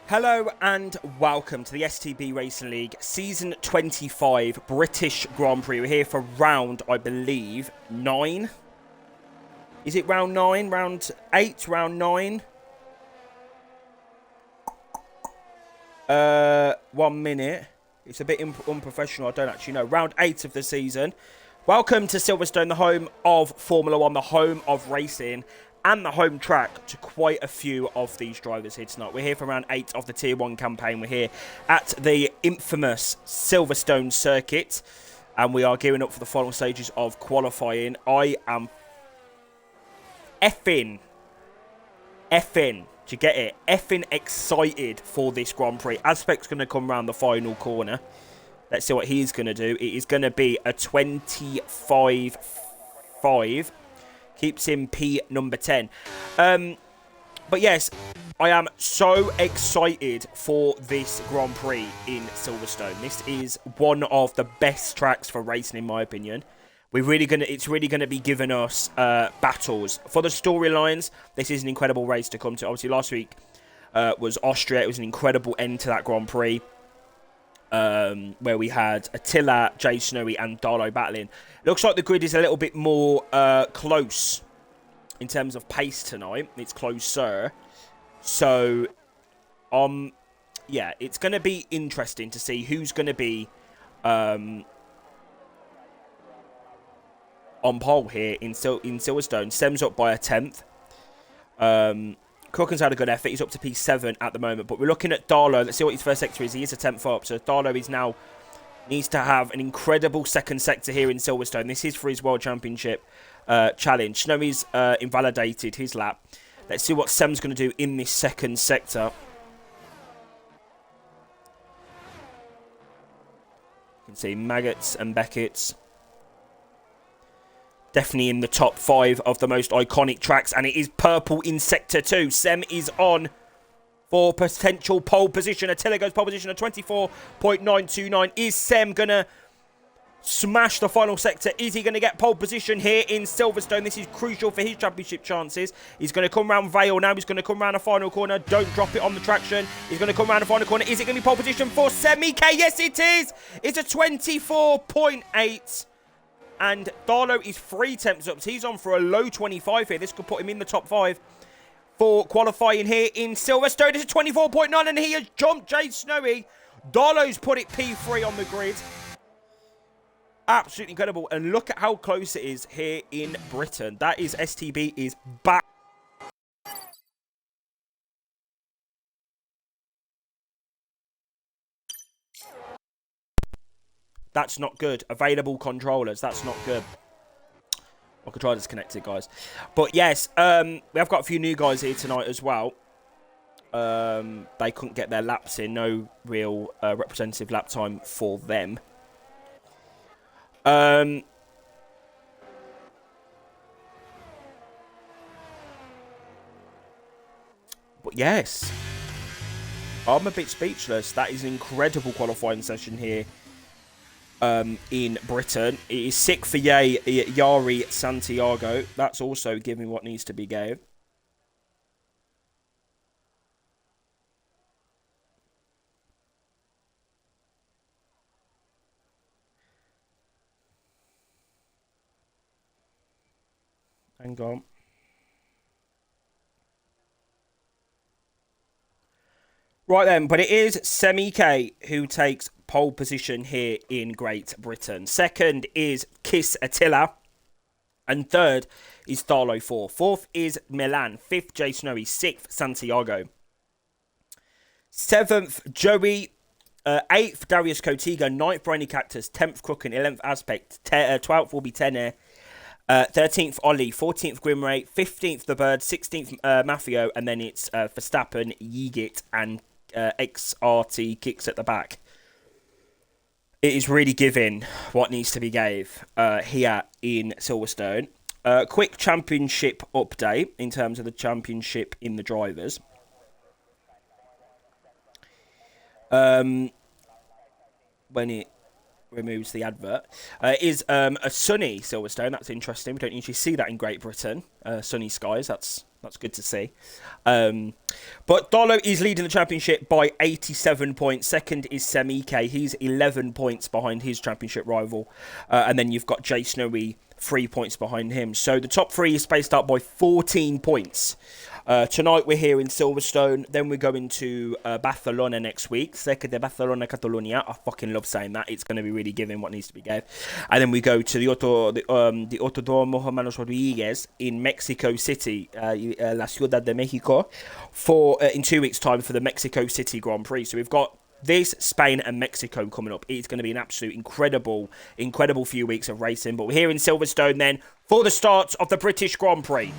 Hello and welcome to the STB Racing League Season 25 British Grand Prix. We're here for round, I believe, 9. Is it round 9? Round 8? Round 9? 1 minute. It's a bit unprofessional, I don't actually know. Round 8 of the season. Welcome to Silverstone, the home of Formula 1, the home of racing, and the home track to quite a few of these drivers here tonight. We're here for round 8 of the Tier 1 campaign. We're here at the infamous Silverstone circuit, and we are gearing up for the final stages of qualifying. I am effing, do you get it? Effing excited for this Grand Prix. Aspect's going to come around the final corner. Let's see what he's going to do. It is going to be a 25.5. Keeps him P number 10. But yes, I am so excited for this Grand Prix in Silverstone. This is one of the best tracks for racing, in my opinion. It's really gonna be giving us battles for the storylines. This is an incredible race to come to. Obviously, last week was Austria. It was an incredible end to that Grand Prix. Where we had Attila, Jay Snowy and Darlow battling. Looks like the grid is a little bit more close in terms of pace tonight. It's closer. So, yeah, it's going to be interesting to see who's going to be on pole here in Silverstone. Sem's up by a 10th. Crooken's had a good effort. He's up to P7 at the moment. But we're looking at Darlow. Let's see what his first sector is. He is a 10th up. So Darlow is now needs to have an incredible second sector here in Silverstone. This is for his World Championship challenge. Snowy's invalidated his lap. Let's see what Sem's going to do in this second sector. You can see Maggots and Beckett's. Definitely in the top 5 of the most iconic tracks. And it is purple in Sector 2. Sem is on for potential pole position. Attila goes pole position at 24.929. Is Sem going to smash the final sector? Is he going to get pole position here in Silverstone? This is crucial for his championship chances. He's going to come round Vale now. He's going to come round the final corner. Don't drop it on the traction. He's going to come round the final corner. Is it going to be pole position for Semi-K? Yes, it is. It's a 24.8. And Darlow is 3 tenths up. So he's on for a low 25 here. This could put him in the top 5 for qualifying here in Silverstone. It's a 24.9 and he has jumped Jay Snowy. Darlow's put it P3 on the grid. Absolutely incredible. And look at how close it is here in Britain. That is STB is back. That's not good. Available controllers. That's not good. My controller's connected, guys. But yes, we have got a few new guys here tonight as well. They couldn't get their laps in. No real representative lap time for them. But yes. I'm a bit speechless. That is an incredible qualifying session here. In Britain. It is sick for Yari Santiago. That's also giving what needs to be gave. Hang on. Right then, but it is Semi-K who takes pole position here in Great Britain. Second is Kiss Attila. And third is Darlow 4. Fourth is Milan. Fifth, Jay Snowy. Sixth, Santiago. Seventh, Joey. Eighth, Darius Cotiga. Ninth, Briny Cactus. 10th, Crooken. 11th, Aspect. 12th will be Tener. 13th, Ollie. 14th, Grimray. 15th, The Bird. 16th, Mafio. And then it's Verstappen, Yigit, and XRT Kicks at the back. It is really giving what needs to be gave here in Silverstone. Quick championship update in terms of the championship in the drivers. When it removes the advert. A sunny Silverstone. That's interesting. We don't usually see that in Great Britain. Sunny skies. That's That's good to see. But Darlow is leading the championship by 87 points. Second is Semike. He's 11 points behind his championship rival. And then you've got Jay Snowy, 3 points behind him. So the top three is spaced out by 14 points. Tonight we're here in Silverstone. Then we're going to Barcelona next week. Cerca de Barcelona, Catalonia. I fucking love saying that. It's going to be really giving what needs to be gave. And then we go to the Autodromo Hermanos Rodriguez in Mexico City, La Ciudad de Mexico, for in 2 weeks' time for the Mexico City Grand Prix. So we've got this, Spain and Mexico coming up. It's going to be an absolute incredible few weeks of racing. But we're here in Silverstone then for the start of the British Grand Prix.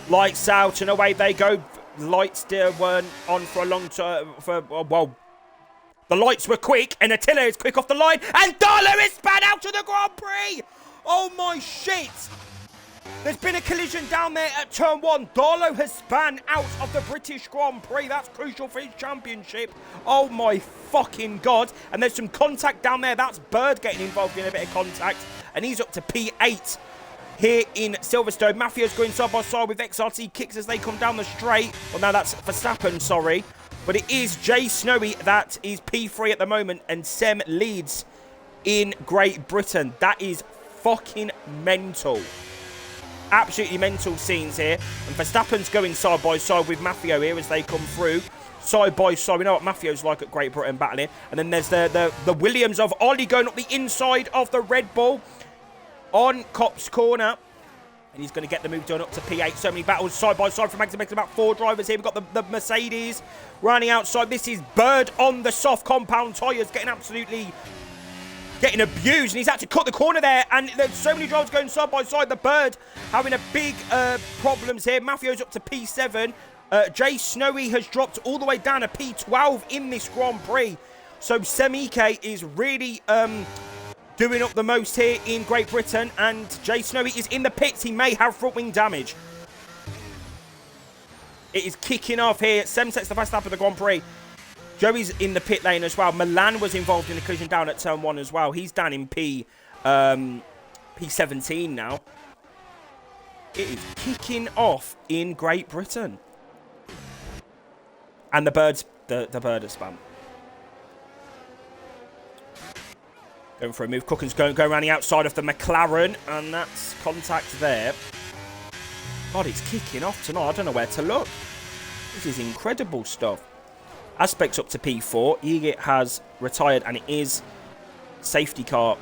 Lights out and away they go. Lights still weren't on for a long time. Well, the lights were quick and Attila is quick off the line. And Darlow is spun out of the Grand Prix. Oh my shit. There's been a collision down there at turn 1. Darlow has spun out of the British Grand Prix. That's crucial for his championship. Oh my fucking God. And there's some contact down there. That's Bird getting involved in a bit of contact. And he's up to P8. Here in Silverstone, Mafio's going side by side with XRT Kicks as they come down the straight. Well, no, that's Verstappen, sorry. But it is Jay Snowy that is P3 at the moment, and Sem leads in Great Britain. That is fucking mental. Absolutely mental scenes here. And Verstappen's going side by side with Mafio here as they come through. Side by side. We know what Mafio's like at Great Britain battling. And then there's the Williams of Ollie going up the inside of the Red Bull. On Cop's corner. And he's going to get the move done up to P8. So many battles side by side from Max. About 4 drivers here. We've got the Mercedes running outside. This is Bird on the soft compound tyres. Getting abused. And he's had to cut the corner there. And there's so many drivers going side by side. The Bird having a big problems here. Mafio's up to P7. Jay Snowy has dropped all the way down to P12 in this Grand Prix. So Semike is really... doing up the most here in Great Britain, and Jay Snowy is in the pits. He may have front wing damage. It is kicking off here. Sem sets the fast lap of the Grand Prix. Joey's in the pit lane as well. Milan was involved in the collision down at turn 1 as well. He's down in P17 now. It is kicking off in Great Britain. And the Bird has spun. Going for a move. Cooken's going around the outside of the McLaren. And that's contact there. God, it's kicking off tonight. I don't know where to look. This is incredible stuff. Aspect's up to P4. Egit has retired. And it is safety car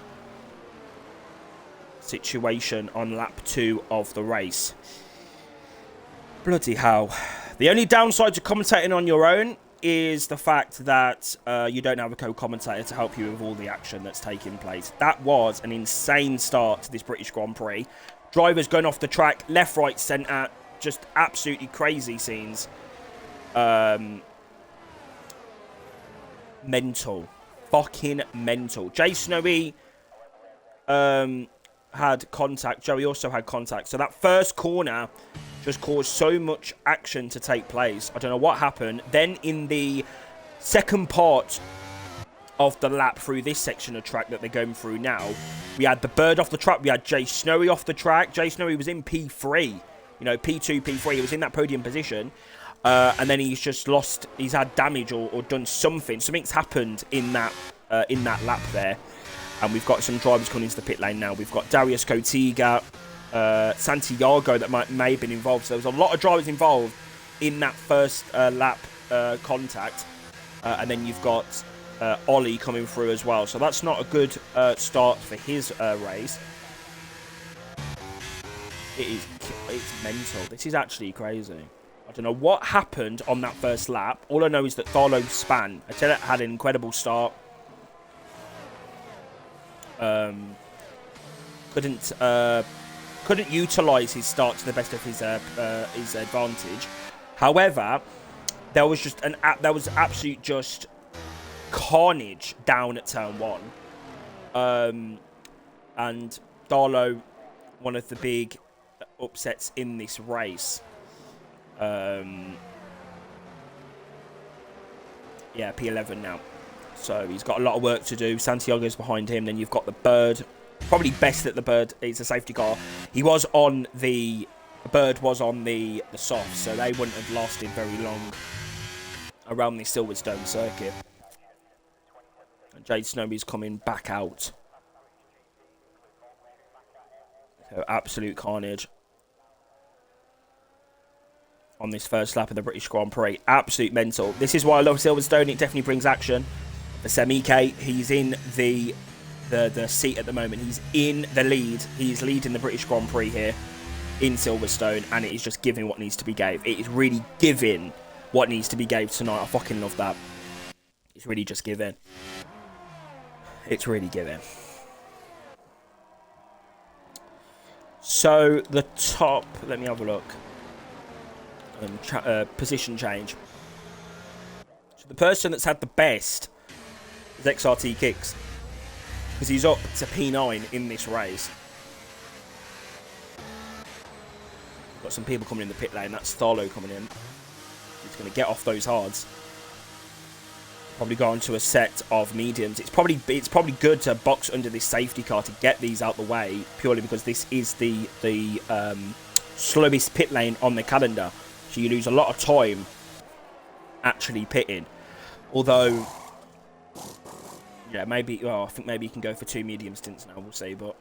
situation on lap 2 of the race. Bloody hell. The only downside to commentating on your own is the fact that you don't have a co-commentator to help you with all the action that's taking place. That was an insane start to this British Grand Prix. Drivers going off the track, left, right, centre. Just absolutely crazy scenes. Mental. Fucking mental. Jay Snowy had contact. Joey also had contact. So that first corner just caused so much action to take place. I don't know what happened. Then in the second part of the lap through this section of track that they're going through now, we had the Bird off the track. We had Jay Snowy off the track. Jay Snowy was in P3. You know, P2, P3. He was in that podium position. And then he's just lost. He's had damage or done something. Something's happened in that lap there. And we've got some drivers coming into the pit lane now. We've got Darius Cotiga, Santiago that may have been involved. So there was a lot of drivers involved in that first lap contact. And then you've got Ollie coming through as well. So that's not a good start for his race. It's mental. This is actually crazy. I don't know what happened on that first lap. All I know is that Darlow span. Attila had an incredible start. Couldn't utilise his start to the best of his advantage. However, there was absolute just carnage down at turn 1. And Darlow, one of the big upsets in this race. Yeah, P11 now. So he's got a lot of work to do. Santiago's behind him. Then you've got the Bird. Probably best that the Bird is a safety car. He was on the Bird was on the soft, so they wouldn't have lasted very long around the Silverstone circuit. And Jade Snowy's coming back out. So absolute carnage on this first lap of the British Grand Prix. Absolute mental. This is why I love Silverstone. It definitely brings action. For Semike, he's in the seat at the moment. He's in the lead. He's leading the British Grand Prix here in Silverstone, and it is just giving what needs to be gave. It is really giving what needs to be gave tonight. I fucking love that. It's really just giving. It's really giving. So the top, let me have a look. Position change. So the person that's had the best is XRT Kicks, because he's up to P9 in this race. Got some people coming in the pit lane. That's Tharlo coming in. He's going to get off those hards. Probably go into a set of mediums. It's probably good to box under this safety car to get these out the way, purely because this is the slowest pit lane on the calendar. So you lose a lot of time actually pitting. Although, yeah, maybe. Well, I think maybe he can go for 2 medium stints now. We'll see, but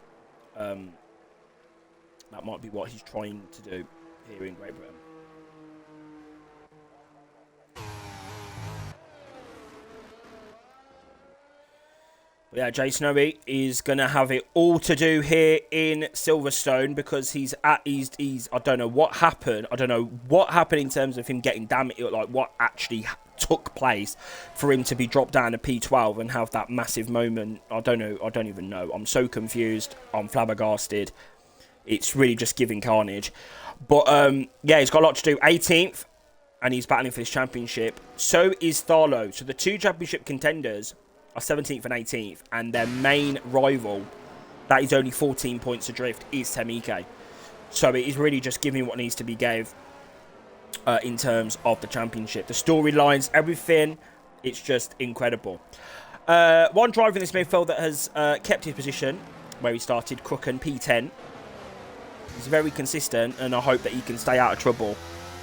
that might be what he's trying to do here in Great Britain. But yeah, Jay Snowy is going to have it all to do here in Silverstone, because he's I don't know what happened. I don't know what happened in terms of him getting damaged, like what actually took place for him to be dropped down to P12 and have that massive moment. I don't know. I don't even know. I'm so confused. I'm flabbergasted. It's really just giving carnage. But yeah, he's got a lot to do. 18th, and he's battling for this championship. So is Tharlo. So the 2 championship contenders are 17th and 18th, and their main rival, that is only 14 points adrift, is Semike. So it is really just giving what needs to be gave in terms of the championship. The storylines, everything, it's just incredible. One driver in this midfield that has kept his position where he started, Crooken, P10. He's very consistent, and I hope that he can stay out of trouble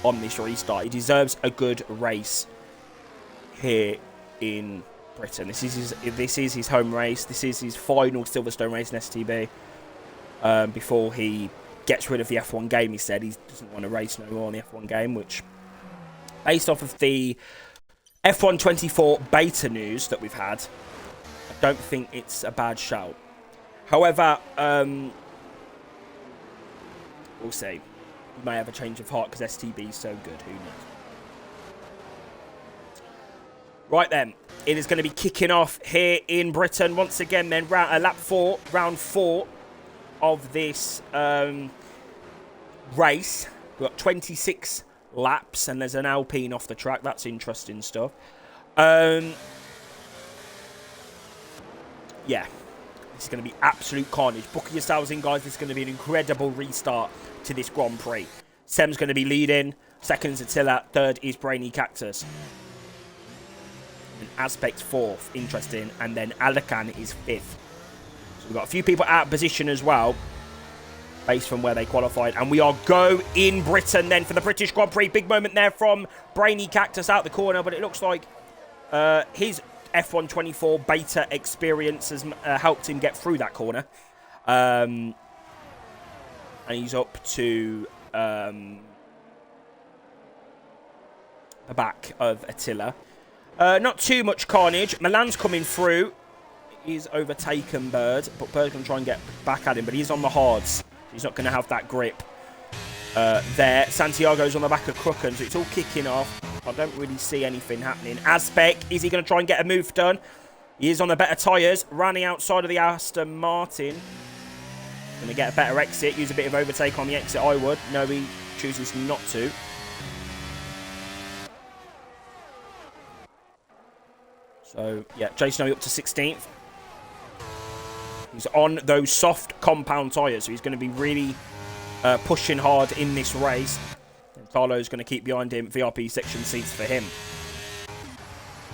on this restart. He deserves a good race here in Britain. This is his home race. This is his final Silverstone race in STB before he gets rid of the F1 game. He said he doesn't want to race no more on the F1 game, which, based off of the F1 24 beta news that we've had, I don't think it's a bad shout. However, we'll see. He may have a change of heart because STB is so good. Who knows? Right then, it is going to be kicking off here in Britain once again. Then round 4 of this race. We've got 26 laps, and there's an Alpine off the track. That's interesting stuff. Yeah, this is going to be absolute carnage. Book yourselves in, guys. This is going to be an incredible restart to this Grand Prix. Sem's going to be leading. Second's Attila. Third is Brainy Cactus. And Aspect 4th. Interesting. And then Alakan is 5th. So we've got a few people out of position as well, based from where they qualified. And we are go in Britain then for the British Grand Prix. Big moment there from Brainy Cactus out the corner. But it looks like his F1 24 beta experience has helped him get through that corner. And he's up to the back of Attila. Not too much carnage. Milan's coming through. He's overtaken Bird, but Bird's going to try and get back at him, but he's on the hards. He's not going to have that grip there. Santiago's on the back of Crooken, so it's all kicking off. I don't really see anything happening. Aspect, is he going to try and get a move done? He is on the better tyres, running outside of the Aston Martin. Going to get a better exit, use a bit of overtake on the exit, I would. No, he chooses not to. So, yeah, Jason up to 16th. He's on those soft compound tyres, so he's going to be really pushing hard in this race. And Carlo's going to keep behind him. VIP section seats for him.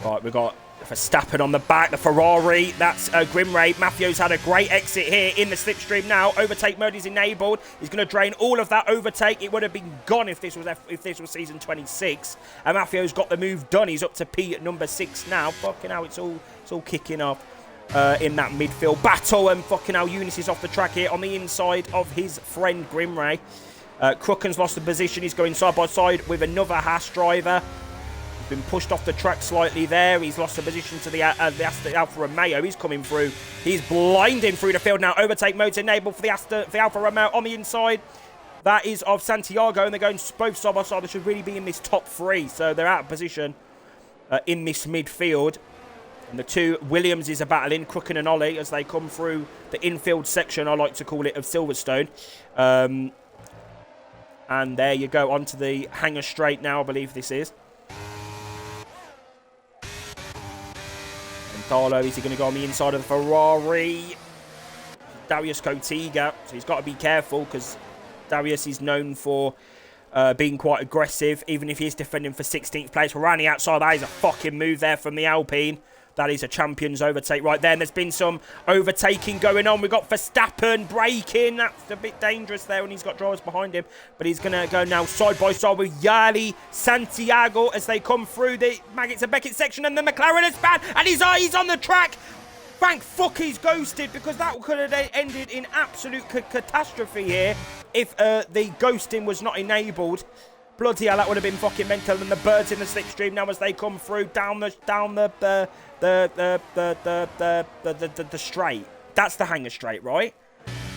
Right, we've got Verstappen on the back, the Ferrari, that's Grimray. Maffio's had a great exit here in the slipstream now. Overtake mode is enabled. He's going to drain all of that overtake. It would have been gone if this was season 26. And Maffio's got the move done. He's up to P at number 6 now. Fucking hell, it's all kicking off in that midfield battle. And fucking hell, Eunice is off the track here on the inside of his friend Grimray. Crooken's lost the position. He's going side by side with another Haas driver. Been pushed off the track slightly there. He's lost the position to the Alfa Romeo. He's coming through. He's blinding through the field now. Overtake mode's enabled for the Alfa Romeo on the inside. That is of Santiago, and they're going both side by side. They should really be in this top 3, so they're out of position in this midfield. And the two Williamses are battling, Crooken and Ollie, as they come through the infield section, I like to call it, of Silverstone. And there you go, onto the hangar straight now, I believe this is. Darlow, is he going to go on the inside of the Ferrari? Darius Kotiga, so he's got to be careful because Darius is known for being quite aggressive, even if he is defending for 16th place. We're around the outside. That is a fucking move there from the Alpine. That is a champion's overtake right there. And there's been some overtaking going on. We've got Verstappen braking. That's a bit dangerous there when he's got drivers behind him. But he's going to go now side by side with Yali Santiago as they come through the Maggots and Beckett section. And the McLaren has spanned. And he's on the track. Thank fuck he's ghosted, because that could have ended in absolute catastrophe here if the ghosting was not enabled. Bloody hell, that would have been fucking mental. And the birds in the slipstream now as they come through down the straight. That's the hangar straight, right?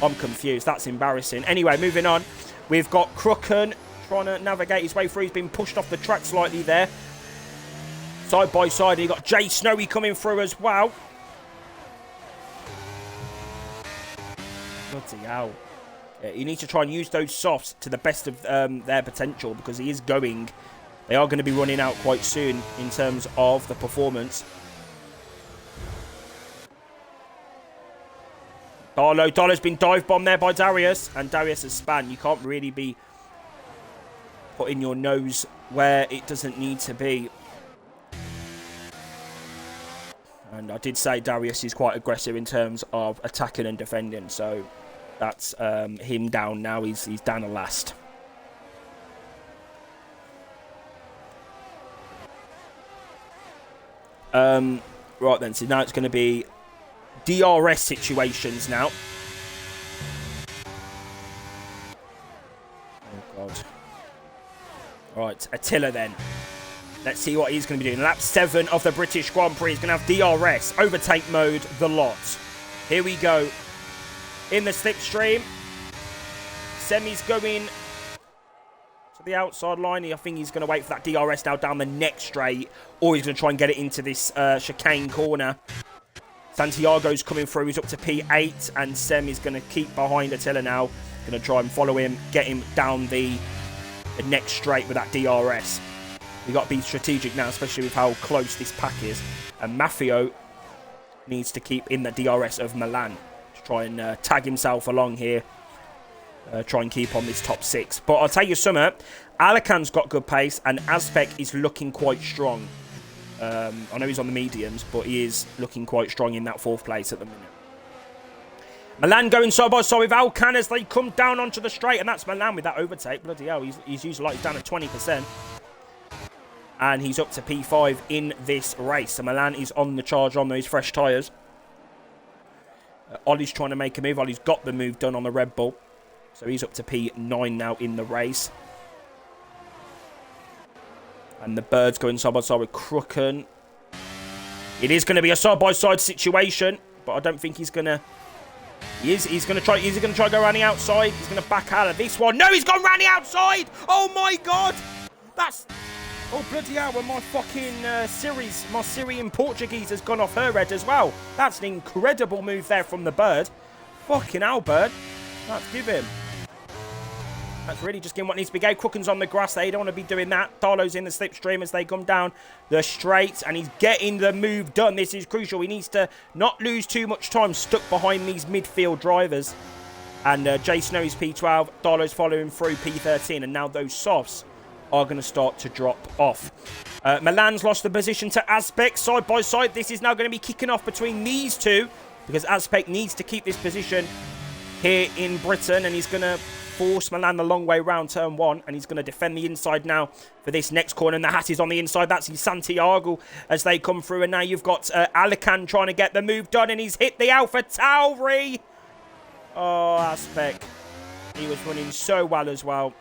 I'm confused. That's embarrassing. Anyway, moving on. We've got Crooken trying to navigate his way through. He's been pushed off the track slightly there. Side by side, you've got Jay Snowy coming through as well. Bloody hell. You need to try and use those softs to the best of their potential, because he is going. They are going to be running out quite soon in terms of the performance. Darlow's been dive bombed there by Darius, and Darius has spun. You can't really be putting your nose where it doesn't need to be. And I did say Darius is quite aggressive in terms of attacking and defending, so that's him down now. He's down the last. Right then, so now it's going to be DRS situations now. Oh, God. Right, Attila then. Let's see what he's going to be doing. Lap 7 of the British Grand Prix. He's going to have DRS, overtake mode, the lot. Here we go. In the slipstream. Semi's going to the outside line. I think he's going to wait for that DRS now down the next straight. Or he's going to try and get it into this chicane corner. Santiago's coming through. He's up to P8. And Sem is going to keep behind Attila now. Going to try and follow him. Get him down the next straight with that DRS. We've got to be strategic now, especially with how close this pack is. And Maffio needs to keep in the DRS of Milan to try and tag himself along here. Try and keep on this top 6. But I'll tell you something. Alacan's got good pace, and Azpek is looking quite strong. I know he's on the mediums, but he is looking quite strong in that 4th place at the minute. Milan going side by side with Alcan as they come down onto the straight, and that's Milan with that overtake. Bloody hell, he's usually like down at 20%. And he's up to P5 in this race. So Milan is on the charge on those fresh tyres. Ollie's trying to make a move. Ollie's got the move done on the Red Bull. So he's up to P9 now in the race. And the Birds going side by side with Crooken. It is going to be a side-by-side situation. But I don't think he's going to... He's going to try to go around the outside. He's going to back out of this one. No, he's gone around the outside! Oh my God! That's... Oh, bloody hell, when my fucking my Syrian Portuguese has gone off her head as well. That's an incredible move there from the Bird. Fucking hell, Bird. Let's give him. That's really just getting what needs to be gave. Crooken's on the grass. They don't want to be doing that. Darlow's in the slipstream as they come down the straight. And he's getting the move done. This is crucial. He needs to not lose too much time stuck behind these midfield drivers. And Jay Snowy's P12. Darlow's following through P13. And now those softs are going to start to drop off. Milan's lost the position to Aspect side by side. This is now going to be kicking off between these two because Aspect needs to keep this position here in Britain, and he's going to force Milan the long way round turn 1, and he's going to defend the inside now for this next corner, and the hat is on the inside. That's Santiago as they come through, and now you've got Alican trying to get the move done, and he's hit the Alpha Tauri. Oh, Aspect. He was running so well as well.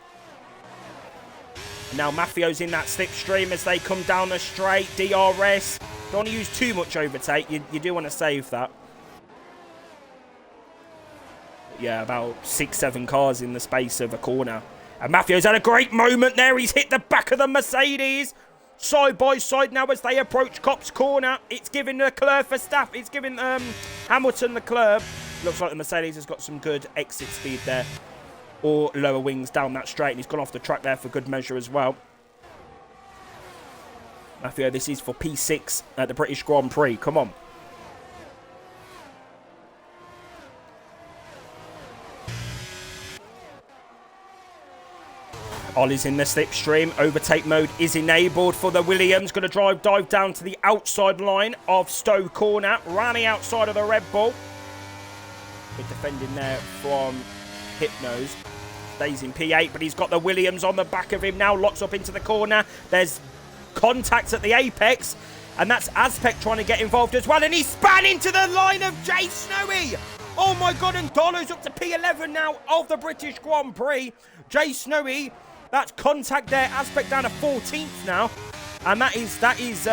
Now Mafio's in that slipstream as they come down the straight. DRS. Don't want to use too much overtake. You do want to save that. Yeah, about 6-7 cars in the space of a corner. And Mafio's had a great moment there. He's hit the back of the Mercedes. Side by side now as they approach Copse Corner. It's giving Leclerc for staff. It's giving Hamilton Leclerc. Looks like the Mercedes has got some good exit speed there. Or lower wings down that straight. And he's gone off the track there for good measure as well. Mafia, this is for P6 at the British Grand Prix. Come on. Ollie's in the slipstream. Overtake mode is enabled for the Williams. Going to dive down to the outside line of Stowe Corner. Running outside of the Red Bull. Good defending there from Hypnos. Stays in P8, but he's got the Williams on the back of him now. Locks up into the corner. There's contact at the apex. And that's Aspect trying to get involved as well. And he span into the line of Jay Snowy. Oh my God, and Dolo's up to P11 now of the British Grand Prix. Jay Snowy, that's contact there. Aspect down to 14th now. And that is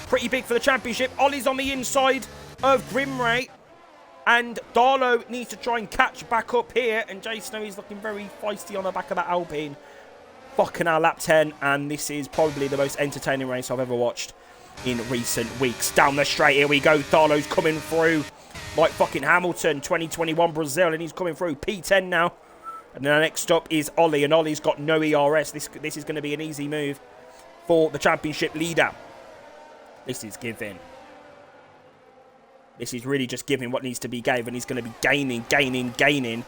pretty big for the championship. Ollie's on the inside of Grimray. And Darlow needs to try and catch back up here. And Jay Snowy's looking very feisty on the back of that Alpine. Fucking hell, lap 10. And this is probably the most entertaining race I've ever watched in recent weeks. Down the straight, here we go. Darlow's coming through like fucking Hamilton, 2021 Brazil. And he's coming through P10 now. And then next up is Ollie. And Ollie's got no ERS. This is going to be an easy move for the championship leader. This is giving. This is really just giving what needs to be gave. And he's going to be gaining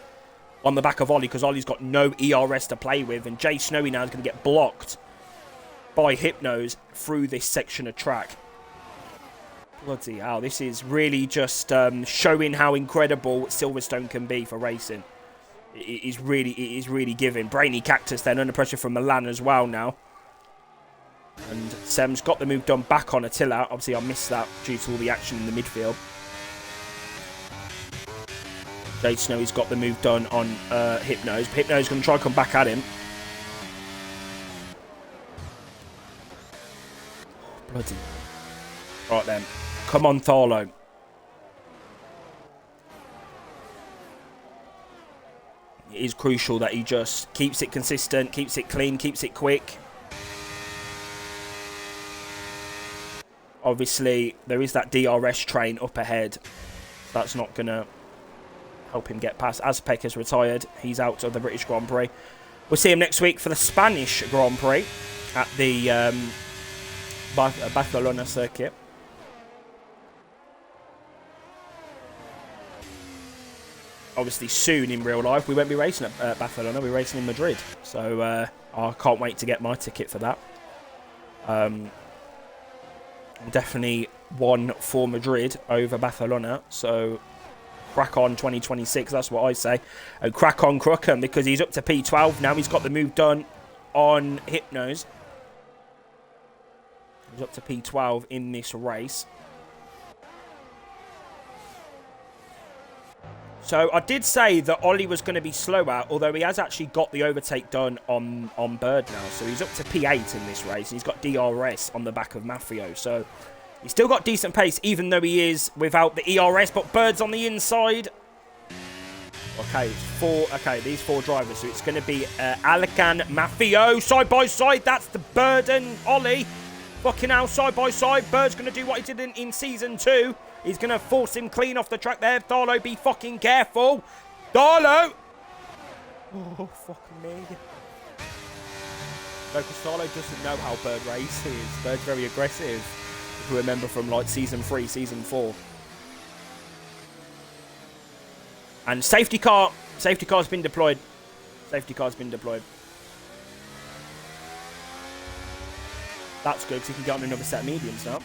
on the back of Ollie. Because Ollie's got no ERS to play with. And Jay Snowy now is going to get blocked by Hypnos through this section of track. Bloody hell. This is really just showing how incredible Silverstone can be for racing. It is really giving. Brainy Cactus then under pressure from Milan as well now. And Sem's got the move done back on Attila. Obviously, I missed that due to all the action in the midfield. Jay Snowy's got the move done on Hypnos. Hypnos going to try and come back at him. Bloody. Right then. Come on, Tharlo. It is crucial that he just keeps it consistent, keeps it clean, keeps it quick. Obviously, there is that DRS train up ahead. That's not going to help him get past. Azpek has retired. He's out of the British Grand Prix. We'll see him next week for the Spanish Grand Prix at the Barcelona circuit. Obviously, soon in real life, we won't be racing at Barcelona. We're racing in Madrid. So I can't wait to get my ticket for that. Definitely one for Madrid over Barcelona. So crack on 2026, that's what I say. And crack on Crookham because he's up to P12 now. He's got the move done on Hypnos. He's up to P12 in this race. So I did say that Ollie was going to be slower, although he has actually got the overtake done on Bird now. So he's up to P8 in this race. And he's got DRS on the back of Mafio. So he's still got decent pace, even though he is without the ERS. But Bird's on the inside. Okay, these four drivers. So it's going to be Alican, Mafio, side by side. That's the Bird and Ollie. Fucking hell, side by side. Bird's going to do what he did in Season 2. He's going to force him clean off the track there. Darlow, be fucking careful. Darlow! Oh, fucking me. No, because Darlow doesn't know how Bird races. Bird's very aggressive. If you remember from, like, Season 3, Season 4. And safety car's been deployed. Safety car's been deployed. That's good, because he can get on another set of mediums now.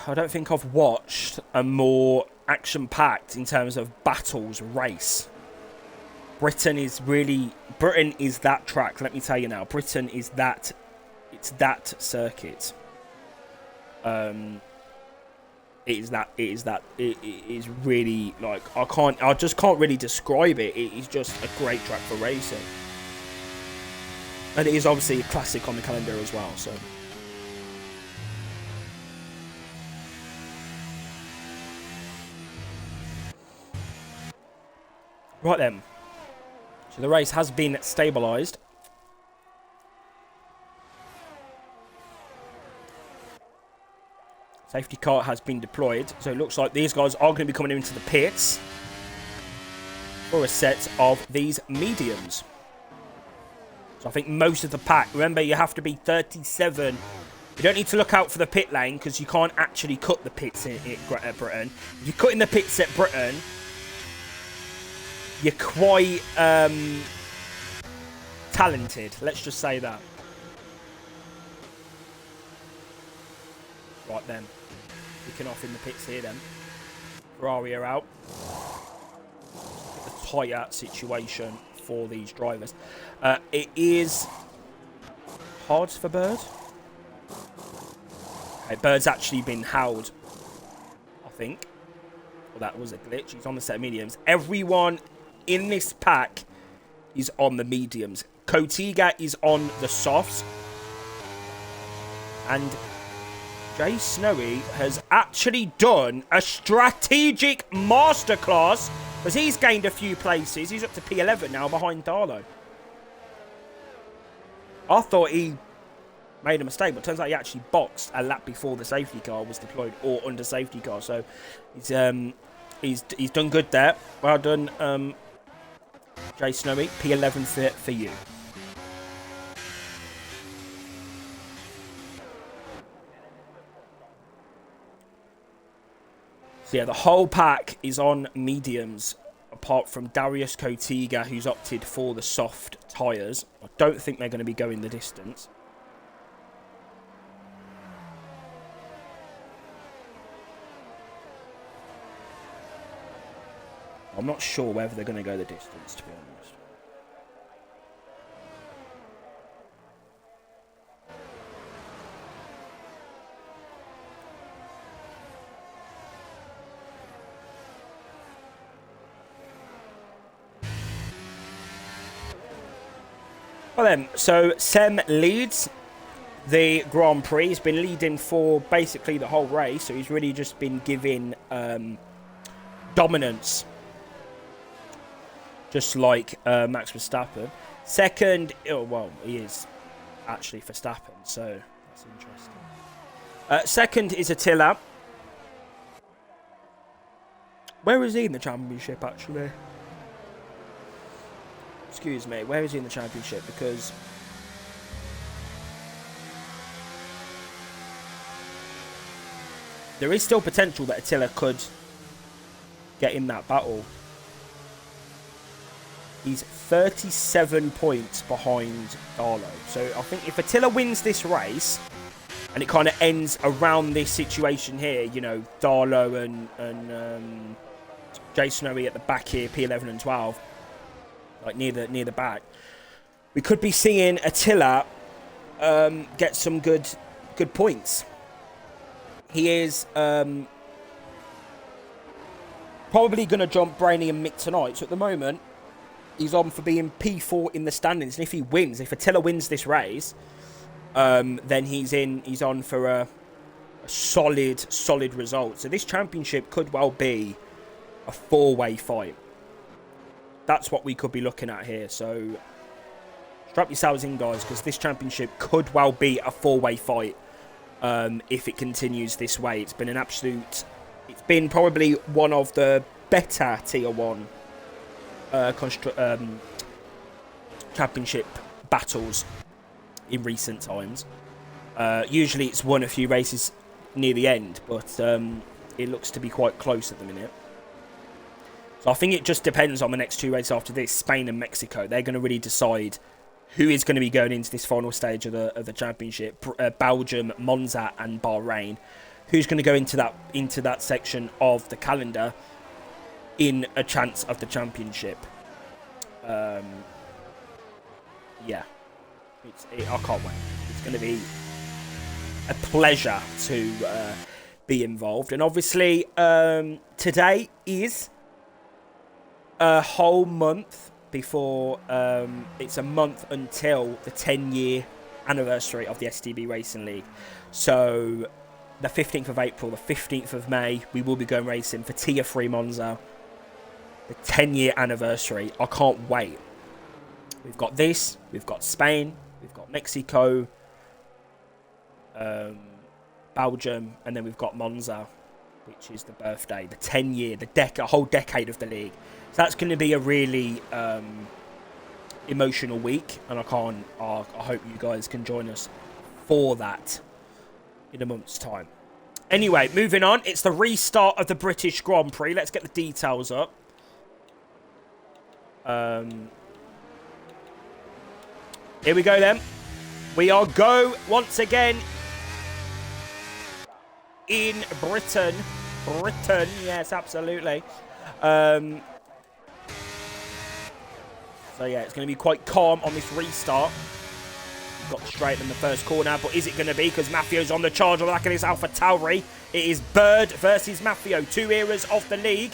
I don't think I've watched a more action-packed in terms of battles race. Britain is that track, let me tell you now. Britain is that, it's that circuit. It is really, like, I just can't really describe it. It is just a great track for racing. And it is obviously a classic on the calendar as well, so. Right then. So the race has been stabilised. Safety car has been deployed. So it looks like these guys are going to be coming into the pits for a set of these mediums. So I think most of the pack, remember you have to be 37. You don't need to look out for the pit lane because you can't actually cut the pits at Britain. If you cut in the pits at Britain, you're quite talented. Let's just say that. Right then. Kicking off in the pits here then. Ferrari are out. A tighter situation for these drivers. It is hard for Bird. Okay, Bird's actually been held, I think. Well, that was a glitch. He's on the set of mediums. Everyone in this pack is on the mediums. Kotiga is on the softs. And Jay Snowy has actually done a strategic masterclass because he's gained a few places. He's up to P11 now behind Darlow. I thought he made a mistake, but it turns out he actually boxed a lap before the safety car was deployed, or under safety car. So he's done good there. Well done, Jay Snowy. P11 for you. So yeah, the whole pack is on mediums, apart from Darius Kotiga, who's opted for the soft tyres. I don't think they're going to be going the distance. I'm not sure whether they're going to go the distance, to be honest. Well then, so Sem leads the Grand Prix. He's been leading for basically the whole race, so he's really just been giving dominance, just like Max Verstappen. Second, oh, well, he is actually Verstappen, so that's interesting. Second is Attila. Where is he in the championship, actually? Excuse me, where is he in the championship? Because there is still potential that Attila could get in that battle. He's 37 points behind Darlow. So I think if Attila wins this race, and it kind of ends around this situation here, you know, Darlow and Jay Snowy at the back here, P11 and 12, like near the back, we could be seeing Attila get some good points. He is probably going to jump Brainy and Mick tonight. So at the moment, he's on for being P4 in the standings. And if he wins, if Attila wins this race, then he's on for a solid result. So this championship could well be a four-way fight. That's what we could be looking at here. So strap yourselves in, guys, because this championship could well be a four-way fight if it continues this way. It's been an absolute... It's been probably one of the better Tier 1 championship battles in recent times. Usually it's won a few races near the end, but it looks to be quite close at the minute. So I think it just depends on the next 2 races after this, Spain and Mexico. They're going to really decide who is going to be going into this final stage of the championship. Belgium, Monza, and Bahrain. Who's going to go into that section of the calendar in a chance of the championship? Yeah, I can't wait. It's going to be a pleasure to be involved, and obviously today is a whole month before it's a month until the 10-year anniversary of the STB Racing League. So the 15th of April, the 15th of May, we will be going racing for Tier 3 Monza. The 10-year anniversary. I can't wait. We've got this. We've got Spain. We've got Mexico. Belgium. And then we've got Monza, which is the birthday. The 10-year, a whole decade of the league. So that's going to be a really emotional week. And I hope you guys can join us for that in a month's time. Anyway, moving on. It's the restart of the British Grand Prix. Let's get the details up. Here we go then. We are go once again in Britain. Britain, yes, absolutely. So yeah, it's going to be quite calm on this restart. Got straight in the first corner, but is it going to be? Because Maffio's on the charge on the back of this Alpha Tauri. It is Bird versus Maffio, 2 eras of the league.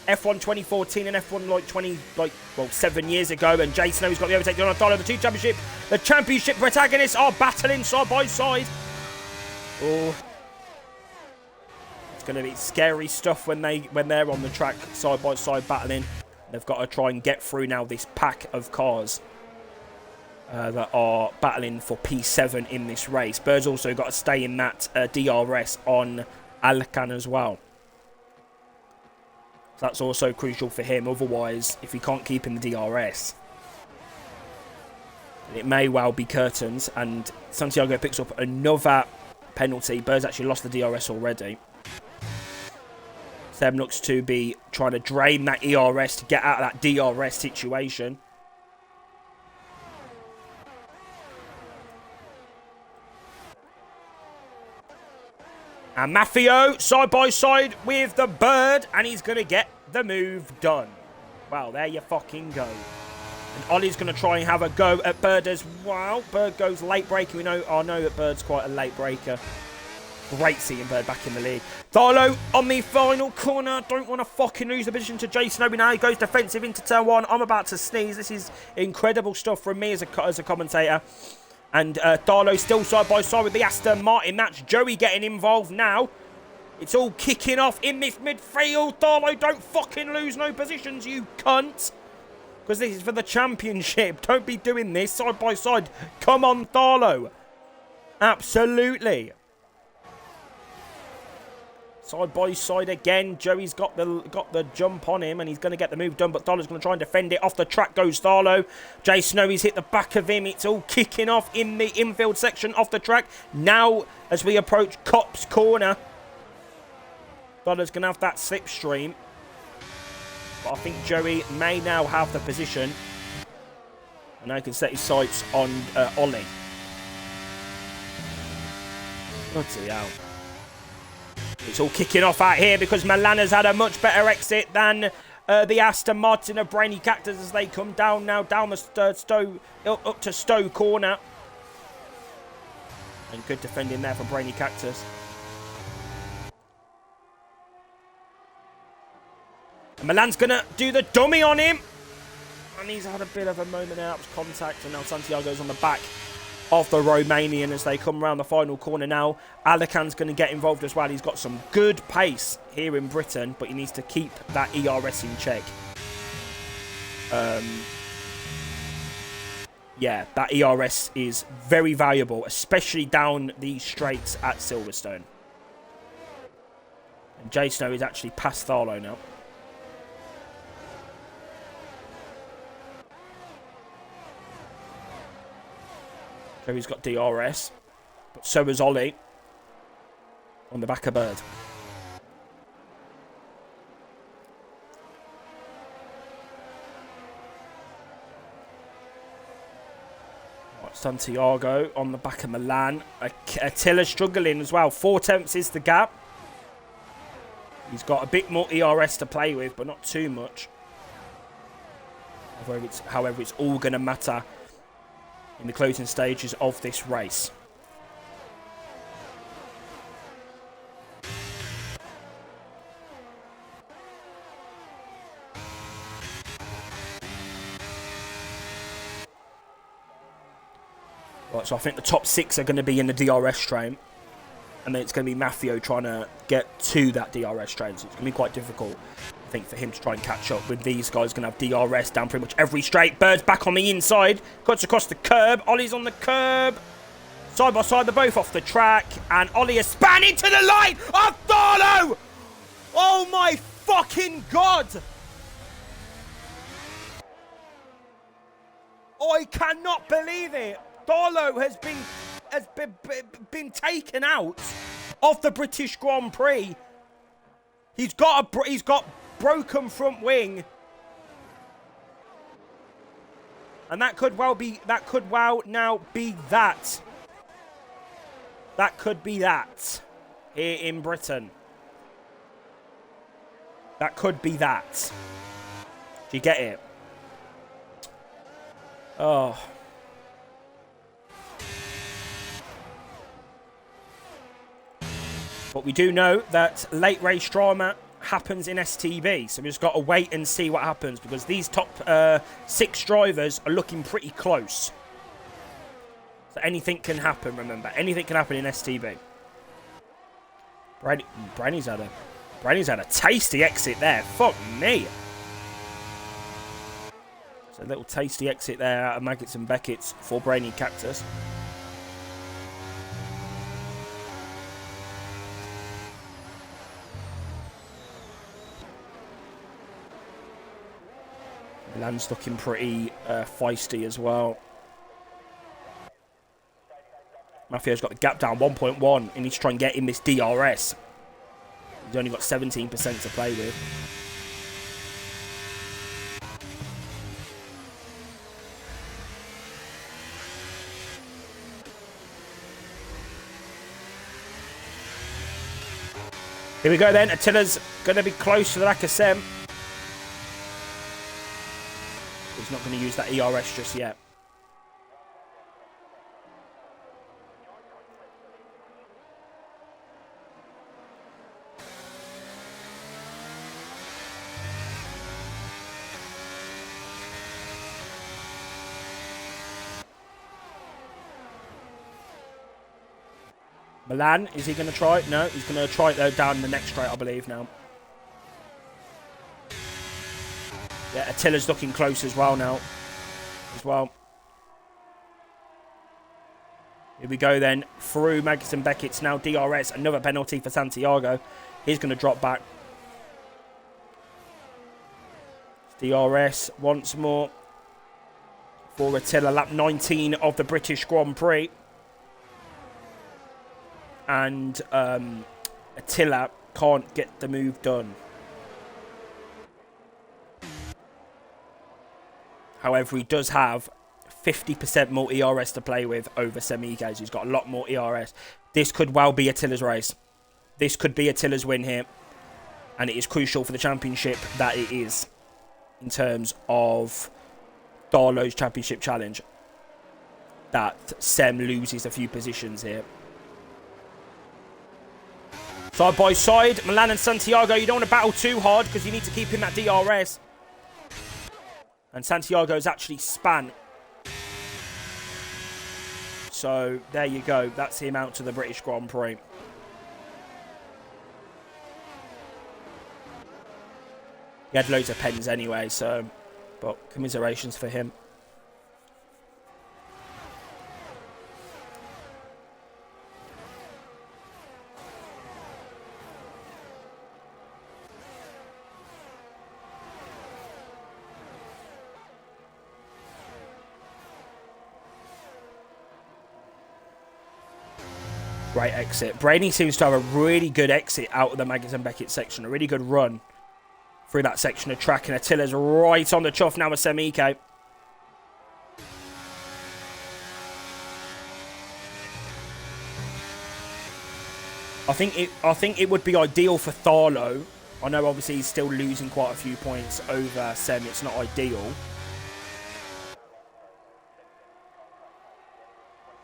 F1 2014 and F1 7 years ago, and Jay Snow's got the overtake on Dolo. The the championship protagonists are battling side by side. Oh, it's going to be scary stuff when they're on the track side by side battling. They've got to try and get through now this pack of cars that are battling for P7 in this race. Bird's also got to stay in that DRS on Alcan as well. So that's also crucial for him. Otherwise, if he can't keep in the DRS, it may well be curtains. And Santiago picks up another penalty. Bird's actually lost the DRS already. Seb looks to be trying to drain that ERS to get out of that DRS situation. And Maffio side by side with the Bird, and he's going to get the move done. Well, there you fucking go. And Ollie's going to try and have a go at Bird as well. Bird goes late breaker. I know that Bird's quite a late breaker. Great seeing Bird back in the league. Tharlo on the final corner. Don't want to fucking lose the position to Jay Snowy now. He goes defensive into turn 1. I'm about to sneeze. This is incredible stuff from me as a commentator. And Darlow still side by side with the Aston Martin. That's Joey getting involved now. It's all kicking off in this midfield. Darlow, don't fucking lose no positions, you cunt. Because this is for the championship. Don't be doing this side by side. Come on, Darlow. Absolutely. Side by side again. Joey's got the jump on him, and he's going to get the move done, but Darlow's going to try and defend it. Off the track goes Darlow. Jay Snowy's hit the back of him. It's all kicking off in the infield section off the track. Now, as we approach Cop's corner, Darlow's going to have that slipstream. But I think Joey may now have the position. And now he can set his sights on Ollie. Bloody hell. It's all kicking off out here because Milana's had a much better exit than the Aston Martin of Brainy Cactus as they come down now, down the up to Stowe corner. And good defending there for Brainy Cactus. And Milan's going to do the dummy on him. And he's had a bit of a moment out of contact. And now Santiago's on the back of the Romanian as they come around the final corner now. Alacan's going to get involved as well. He's got some good pace here in Britain, but he needs to keep that ERS in check. Yeah, that ERS is very valuable, especially down these straights at Silverstone. And Jay Snow is actually past Tharlo now. So he's got DRS, but so has Ollie on the back of Bird. Santiago on the back of Milan. Attila struggling as well. 4 tenths is the gap. He's got a bit more ERS to play with, but not too much. However, it's all going to matter in the closing stages of this race. Right, so I think the top 6 are going to be in the DRS train. And then it's going to be Maffeo trying to get to that DRS train. So it's going to be quite difficult, I think, for him to try and catch up with these guys. Going to have DRS down pretty much every straight. Bird's back on the inside. Cuts across the curb. Ollie's on the curb. Side by side, they're both off the track. And Ollie has span into the line of Darlow! Oh my fucking God! I cannot believe it. Darlow has been taken out of the British Grand Prix. He's got broken front wing, and that could now be that. That could be that here in Britain. That could be that. Do you get it? Oh. But we do know that late race drama happens in STB. So we've just got to wait and see what happens, because these top 6 drivers are looking pretty close. So anything can happen, remember. Anything can happen in STB. Brady's had a tasty exit there. Fuck me. So a little tasty exit there out of Maggots and Beckett's for Brainy Cactus. Milan's looking pretty feisty as well. Maffeo's got the gap down 1.1. He needs to try and get in this DRS. He's only got 17% to play with. Here we go then. Attila's going to be close to the back of Sem. He's not going to use that ERS just yet. Milan, is he going to try it? No, he's going to try it though down the next straight, I believe, now. Yeah, Attila's looking close as well now. Here we go then. Through Maggots and Beckett's now. DRS. Another penalty for Santiago. He's going to drop back. DRS once more for Attila. Lap 19 of the British Grand Prix. And Attila can't get the move done. However, he does have 50% more ERS to play with over Semiguez. He's got a lot more ERS. This could well be Attila's race. This could be Attila's win here. And it is crucial for the championship that it is. In terms of Darlow's championship challenge. That Sem loses a few positions here. Side by side, Milan and Santiago. You don't want to battle too hard because you need to keep him at DRS. And Santiago's actually span. So, there you go. That's him out to the British Grand Prix. He had loads of pens anyway, so... But commiserations for him. Great exit. Brainy seems to have a really good exit out of the Maggots and Beckett section. A really good run through that section of track. And Attila's right on the chuff now with Semike. I think it would be ideal for Tharlo. I know obviously he's still losing quite a few points over Sem. It's not ideal.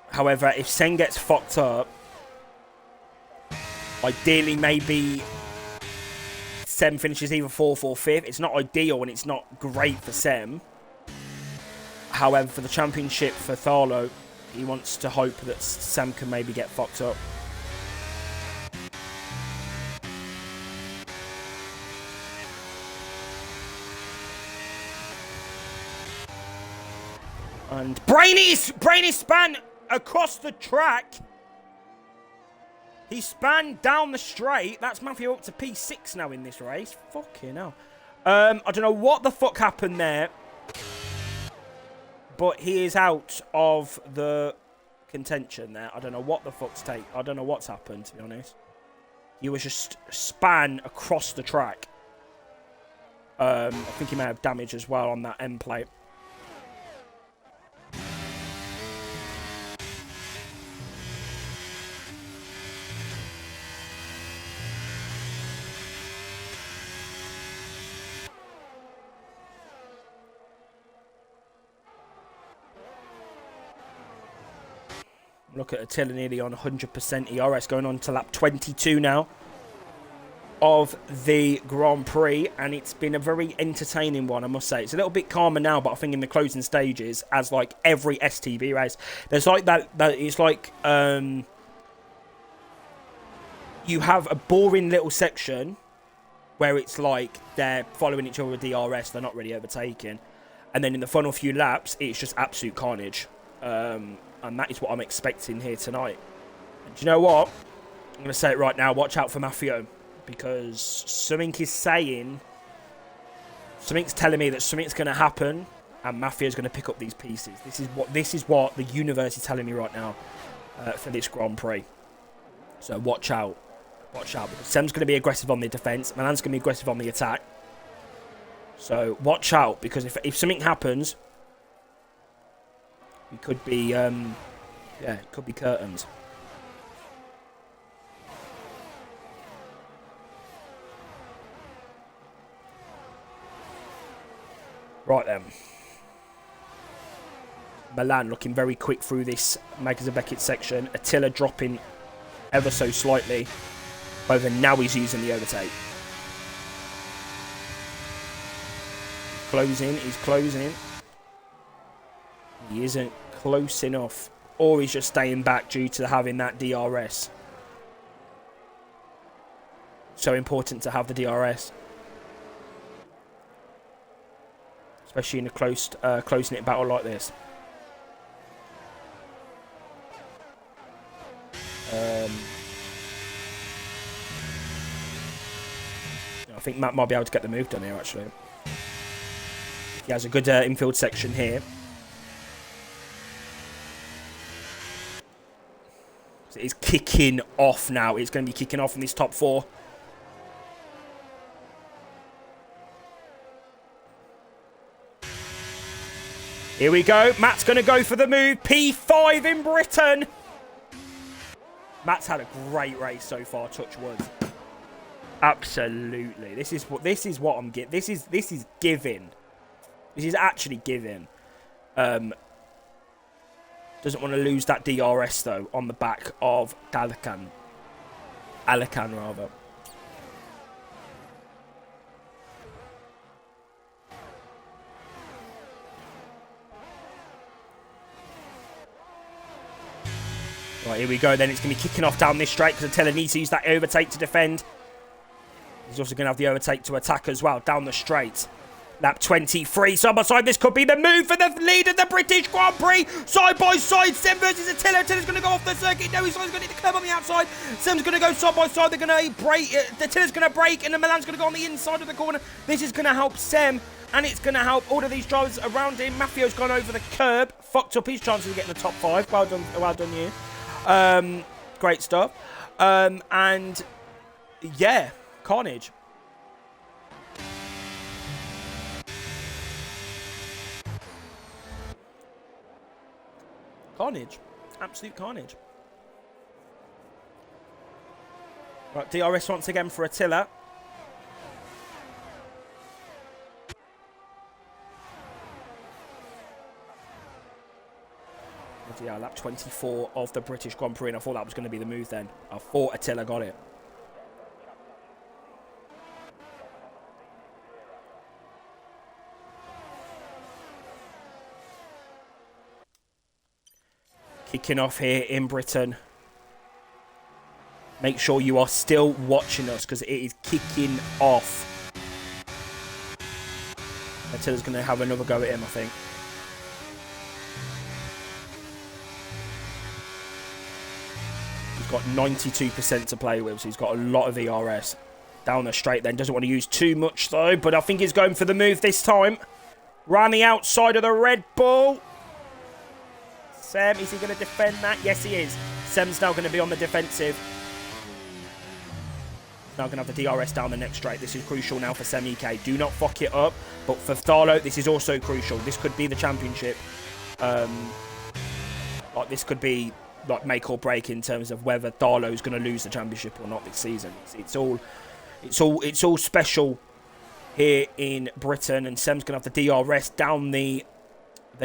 However, if Sen gets fucked up, ideally maybe Sem finishes either 4th or 5th. It's not ideal and it's not great for Sem. However, for the championship for Tharlo, he wants to hope that Sem can maybe get fucked up. And Brainy span across the track. He spanned down the straight. That's Matthew up to P6 now in this race. Fucking hell. I don't know what the fuck happened there. But he is out of the contention there. I don't know what the fuck's I don't know what's happened, to be honest. He was just span across the track. I think he may have damage as well on that end plate. Look at Attila nearly on 100% ERS, going on to lap 22 now of the Grand Prix, and it's been a very entertaining one, I must say. It's a little bit calmer now, but I think in the closing stages, as like every STB race, there's like that it's like you have a boring little section where it's like they're following each other with DRS, they're not really overtaking, and then in the final few laps, it's just absolute carnage. And that is what I'm expecting here tonight. And do you know what? I'm going to say it right now. Watch out for Mafio. Because something is saying... Something's telling me that something's going to happen. And Mafio's going to pick up these pieces. This is what the universe is telling me right now. For this Grand Prix. So watch out. Watch out. Because Sem's going to be aggressive on the defence. Milan's going to be aggressive on the attack. So watch out. Because if something happens... It could be, yeah, it could be curtains. Right then. Milan looking very quick through this Magazabekit section. Attila dropping ever so slightly. However, now he's using the overtake. He's closing. He isn't close enough, or he's just staying back due to having that DRS. So important to have the DRS, especially in a close-knit battle like this. I think Matt might be able to get the move done here, actually. He has a good infield section here. It's kicking off now. It's going to be kicking off in this top 4. Here we go. Matt's going to go for the move. P5 in Britain. Matt's had a great race so far. Touch wood. Absolutely. This is what I'm getting. This is giving. This is actually giving. Doesn't want to lose that DRS, though, on the back of Alakan. Alakan, rather. Right, here we go, then. It's going to be kicking off down this straight because Attila needs to use that overtake to defend. He's also going to have the overtake to attack as well, down the straight. Lap 23, side by side. This could be the move for the lead of the British Grand Prix. Side by side, Sem versus Attila. Attila's going to go off the circuit. No, he's going to hit the curb on the outside. Sem's going to go side by side. They're going to break. Attila's going to break, and then Milan's going to go on the inside of the corner. This is going to help Sem, and it's going to help all of these drivers around him. Mafio's gone over the curb, fucked up his chances of getting the top 5. Well done you. Great stuff. And yeah, carnage. Carnage. Absolute carnage. Right, DRS once again for Attila. Yeah, lap 24 of the British Grand Prix, and I thought that was going to be the move then. I thought Attila got it. Kicking off here in Britain. Make sure you are still watching us because it is kicking off. Attila's going to have another go at him, I think. He's got 92% to play with, so he's got a lot of ERS. Down the straight then. Doesn't want to use too much though, but I think he's going for the move this time. Round the outside of the Red Bull. Sam, is he going to defend that? Yes, he is. Sam's now going to be on the defensive. Now going to have the DRS down the next straight. This is crucial now for Sam EK. Do not fuck it up. But for Tharlo, this is also crucial. This could be the championship. Like this could be like make or break in terms of whether Tharlo is going to lose the championship or not this season. It's all special here in Britain, and Sam's going to have the DRS down the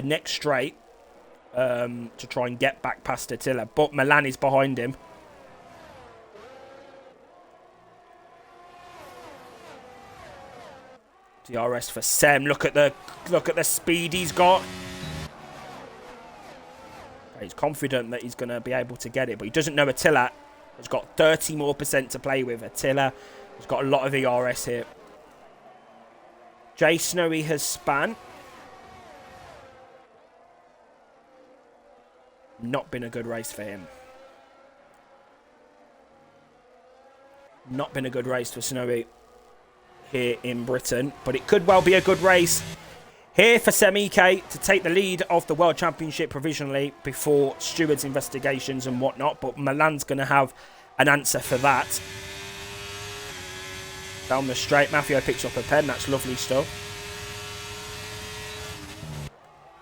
next straight to try and get back past Attila. But Milan is behind him. DRS for Sem. Look at the speed he's got. He's confident that he's going to be able to get it, but he doesn't know Attila has got 30% more to play with. Attila has got a lot of ERS here. Jay Snowy has span. Not been a good race for him. Not been a good race for Snowy here in Britain, but it could well be a good race here for Sem EK to take the lead of the World Championship provisionally before stewards' investigations and whatnot, but Milan's going to have an answer for that. Down the straight, Maffio picks up a pen. That's lovely stuff.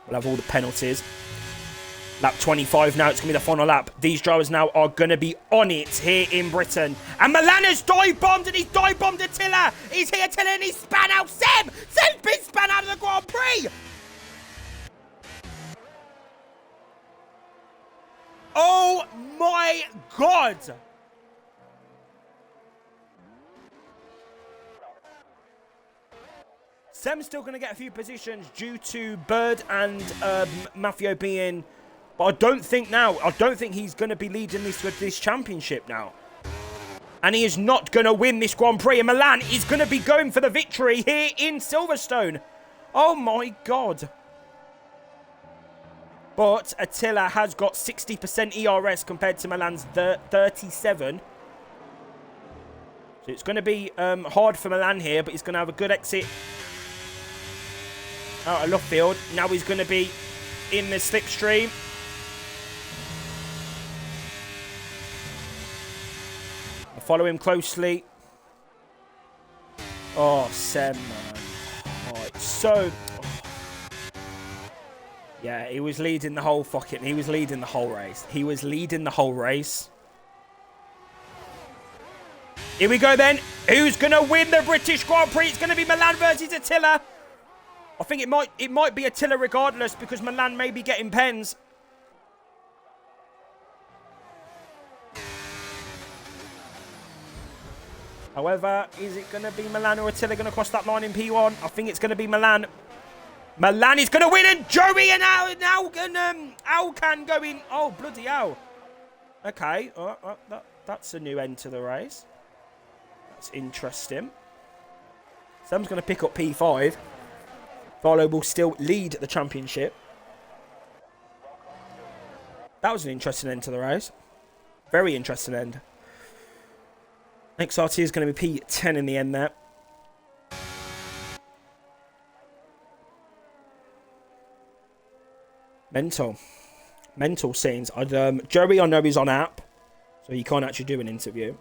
We'll have all the penalties. Lap 25 now. It's going to be the final lap. These drivers now are going to be on it here in Britain. And Milan has dive-bombed, and he's dive-bombed Attila. He's here, Attila, and he's span out Sem. Sem's been span out of the Grand Prix. Oh, my God. Sem's still going to get a few positions due to Bird and Maffio being... But I don't think he's going to be leading this championship now. And he is not going to win this Grand Prix. And Milan is going to be going for the victory here in Silverstone. Oh my God. But Attila has got 60% ERS compared to Milan's 37. So it's going to be hard for Milan here, but he's going to have a good exit out of left field. Now he's going to be in the slipstream. Follow him closely. Oh, Sem, man. Oh, it's so... Yeah, he was leading the whole fucking... He was leading the whole race. He was leading the whole race. Here we go then. Who's going to win the British Grand Prix? It's going to be Milan versus Attila. I think it might be Attila regardless because Milan may be getting pens. However, is it going to be Milan or Attila going to cross that line in P1? I think it's going to be Milan. Milan is going to win, and Joey and Alcan going. Oh, bloody hell. Okay, that's a new end to the race. That's interesting. Sam's going to pick up P5. Tharlo will still lead the championship. That was an interesting end to the race. Very interesting end. XRT is going to be P10 in the end there. Mental scenes. Joey, I know he's on app, so he can't actually do an interview.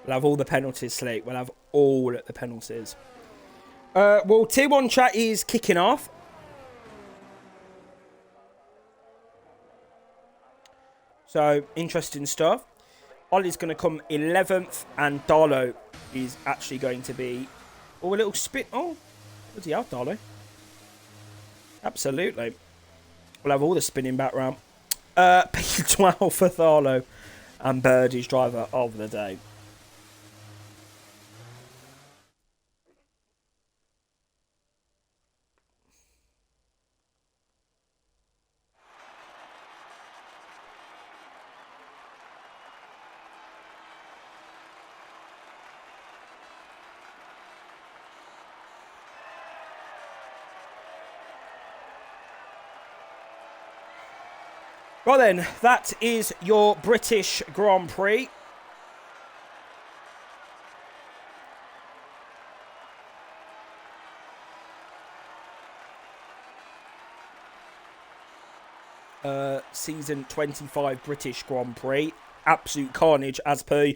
We'll have all the penalties, Sleep. We'll have all the penalties. Well, Tier 1 chat is kicking off. So, interesting stuff. Ollie's going to come 11th, and Darlow is actually going to be... Oh, a little spin. Oh, what's he out, Darlow? Absolutely. We'll have all the spinning back round. P12 for Darlow, and Birdie's driver of the day. Right then, that is your British Grand Prix. Season 25 British Grand Prix. Absolute carnage as per...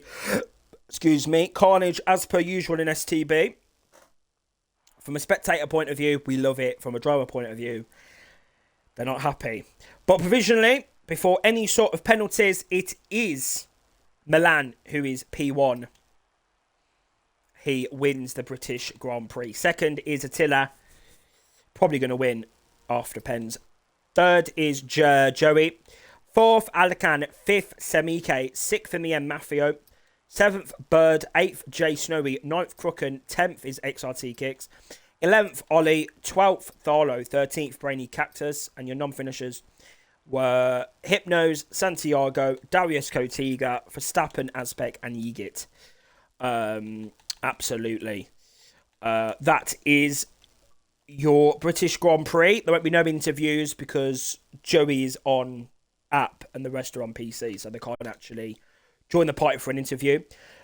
Excuse me. Carnage as per usual in STB. From a spectator point of view, we love it. From a driver point of view, they're not happy. But provisionally, before any sort of penalties, it is Milan who is P1. He wins the British Grand Prix. Second is Attila. Probably going to win after pens. Third is Joey. Fourth, Alakan. Fifth, Semike. Sixth in the end, Mafio. Seventh, Bird. Eighth, Jay Snowy. Ninth, Crooken. 10th is XRT Kicks. 11th, Ollie. 12th, Tharlo. 13th, Brainy Cactus. And your non-finishers were Hypnos, Santiago, Darius Kotiga, Verstappen, Azpek, and Yigit. Absolutely. That is your British Grand Prix. There won't be no interviews because Joey is on app and the rest are on PC, so they can't actually join the party for an interview.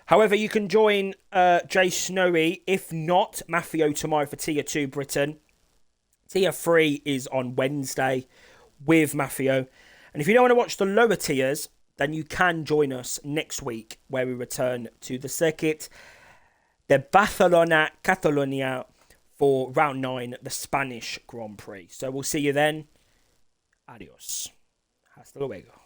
However, you can join Jay Snowy, if not Mafio tomorrow for Tier 2 Britain. Tier 3 is on Wednesday with Mafio. And if you don't want to watch the lower tiers, then you can join us next week where we return to the circuit, the Barcelona, Catalonia, for round 9, the Spanish Grand Prix. So we'll see you then. Adios. Hasta luego.